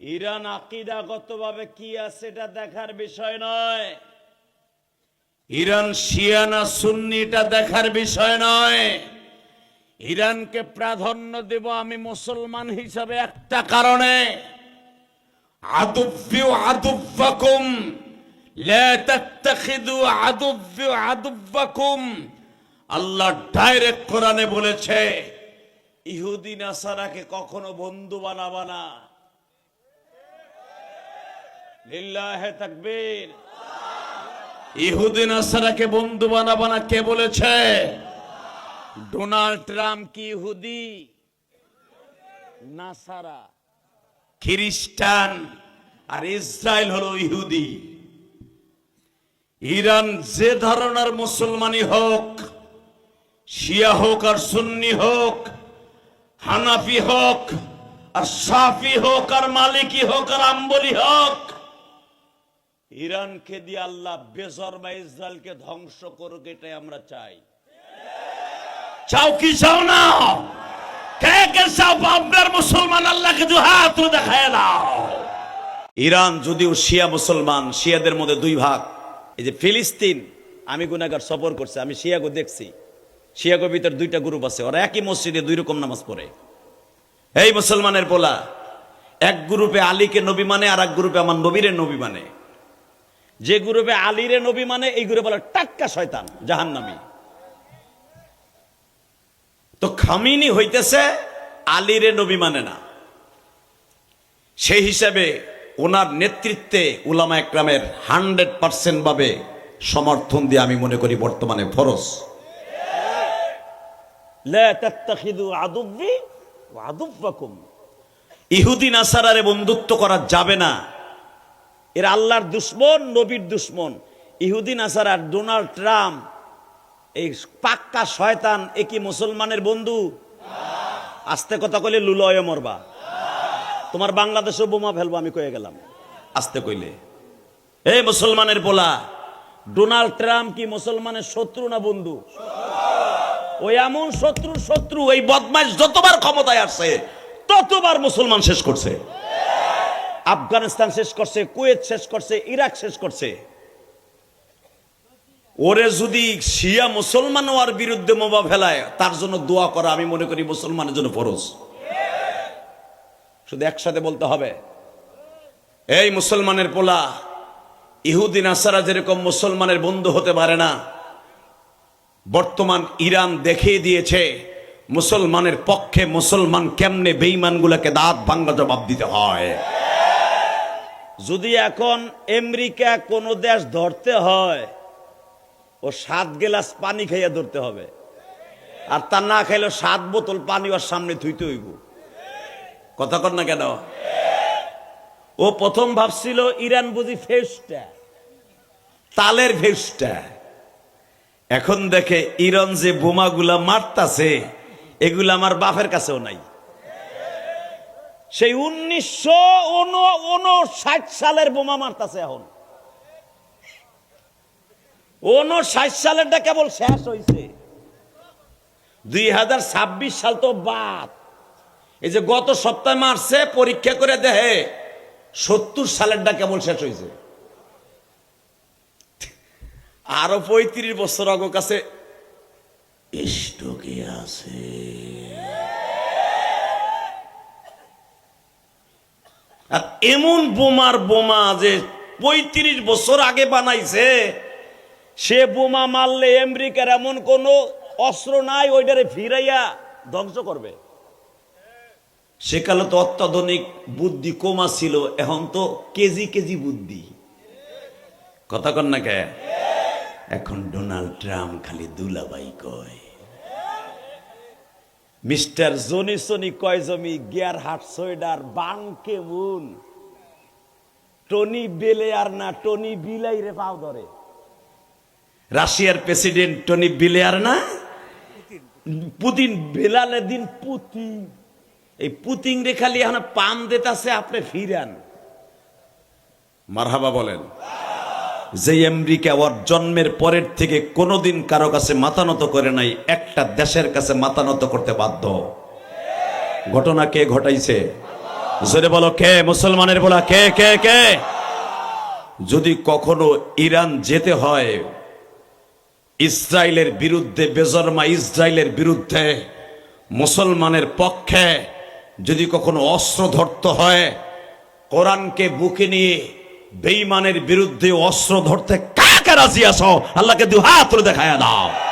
Iran আকীদাগতভাবে কি আছে এটা দেখার বিষয় নয়, ইরান শিয়া না সুন্নি এটা দেখার বিষয় নয়। ইরানকে প্রাধান্য দেব আমি মুসলমান হিসাবে একটা কারণে, আদুব্বি আদুব্বাকুম লা তাত্তাখিযু আদুব্বি আদুব্বাকুম। আল্লাহ ডাইরেক্ট কোরআনে বলেছে ইহুদি নাসারাকে কখনো বন্ধু বানাবা না। লিল্লাহি তাকবীর। ইহুদি নাসারাকে বন্ধু বানাবা না কে বলেছে? ডোনাল্ড ট্রাম্প কি ইহুদি? নাসারা খ্রিস্টান, আর ইসরায়েল হলো ইহুদি। ইরান যে ধরনের মুসলমানই হোক, শিয়া হোক আর সুন্নি হোক, হানাফি হোক আর শাফি হোক আর মালিকি হোক আর আম্বলি হোক, ইরানকে দিয়ে আল্লাহ বেজরবা ইসরায়েলকে ধ্বংস করুক, এটাই আমরা চাই। চাও কি চাও না? কে কে চাও? আপনার মুসলমান আল্লাহকে দু হাত দেখায় দাও। ইরান যদিও শিয়া মুসলমান, শিয়াদের মধ্যে দুই ভাগ। এই যে ফিলিস্তিন, আমি গুনাহগার সফর করছি, আমি শিয়াগো দেখছি। শিয়াগোর ভিতর দুইটা গ্রুপ আছে, ওরা একই মসজিদে দুই রকম নামাজ পড়ে। এই মুসলমানের পোলা, এক গ্রুপে আলীকে নবী মানে, আর এক গ্রুপে আমার নবীরে নবী মানে। যে গ্রুপে আলীরে নবী মানে, এই গ্রুপে বলে টাক্কা শয়তান, জাহান্নামী। তো খামিনি হইতেছে আলীরে নবী মানে না। সেই হিসাবে ওনার নেতৃত্বে উলামা একরামের 100% ভাবে সমর্থন দিয়ে আমি মনে করি বর্তমানে ফরজ। লা তাত্তাখিযু আদুব্বি ওয়া আদুব্বাকুম। ইহুদি নাসারারে বন্ধুত্ব করা যাবে না, এরা আল্লাহর দুশমন, নবীর দুশমন। ইহুদি নাসারা, ডোনাল্ড ট্রাম্প এই পাক্কা শয়তান, এ কি মুসলমানের বন্ধু? আস্তে কথা কইলে লুলয়ে মরবা। তোমার বাংলাদেশে বোমা ফেলবো আমি কয়ে গেলাম আস্তে কইলে। এই মুসলমানের পোলা, ডোনাল্ড ট্রাম্প কি মুসলমানের শত্রু না বন্ধু? ওই এমন শত্রুর শত্রু, এই বদমাইশ যতবার ক্ষমতায় আসছে ততবার মুসলমান শেষ করছে। আফগানিস্তান শেষ করছে, কুয়েত শেষ করছে, ইরাক শেষ করছে। ওরে যদি শিয়া মুসলমান ওর বিরুদ্ধে মোবা ফেলায়, তার জন্য দোয়া করা আমি মনে করি মুসলমানের জন্য ফরজ। শুধু একসাথে বলতে হবে, এই মুসলমানের পোলা, ইহুদি নাসারা যেরকম মুসলমানের বন্ধু হতে পারে না, বর্তমান ইরান দেখিয়ে দিয়েছে মুসলমানের পক্ষে মুসলমান কেমনে বেঈমানগুলোকে দাঁত ভাঙ্গা জবাব দিতে হয়। যদি এখন আমেরিকা কোন দেশ ধরতে হয়, ও 7 গ্লাস পানি খাইয়া ধরতে হবে, আর তা না খাইলে 7 বোতল পানি ওর সামনে থুইতে হইব। কথা কর না কেন? ও প্রথম ভাবছিল ইরান বুঝি ফেসটা, তালের ফেসটা। এখন দেখে ইরান যে বোমাগুলা মারতাছে, এগুলা আমার বাপের কাছেও নাই। সেই 1959 সালের বোমা মারতাছে এখন। 59 সালেরটা কেবল শেষ হয়েছে, 2026 সাল তো বাদ। এই যে গত সপ্তাহে মারছে, পরীক্ষা করে দেখে 70 সালেরটা কেবল শেষ হয়েছে। আরো 35 বছর আগে কাছে স্টকে আছে। আর এমন বোমার বোমা যে 35 বছর আগে বানাইছে, সে বোমা মারলে আমেরিকার এমন কোন অস্ত্র নাই ওইটারে ফিরাইয়া ধ্বংস করবে। সেকালে তো অত্যাধুনিক বুদ্ধি কমা ছিল, এখন তো কেজি কেজি বুদ্ধি। কথা কন না কে? এখন ডোনাল্ড ট্রাম্প খালি দুলাভাই কয়। মিস্টার জনিসনি কয় জমি, গিয়ার হাট সোয়েডার, বান কে মুন, টনি বেলেয়ার না টনি বিলাই রে পাও ধরে। রাশিয়ার প্রেসিডেন্ট টনি বিলেয়ার না, পুতিন বেলালে দিন পুতিন। এই পুতিন রে খালি এখন পাম দিতেছে, আপনি ফিরান। মারহাবা বলেন। যে আমেরিকা ওর জন্মের পরের থেকে কোনোদিন কারো কাছে মাথা নত করে নাই, একটা দেশের কাছে মাথা নত করতে বাধ্য। ঘটনা কে ঘটাইছে? জোরে বলো কে? মুসলমানের বলা কে কে কে? যদি কখনো ইরান যেতে হয় ইসরায়েলের বিরুদ্ধে, বেজরমা ইসরায়েলের বিরুদ্ধে, মুসলমানের পক্ষে যদি কখনো অস্ত্র ধরতে হয়, কোরআনকে বুকে নিয়ে বেঈমানের বিরুদ্ধে অস্ত্র ধরতে কাকে রাজি আছো? আল্লাহকে দুই হাত তুলে দেখায় দাও।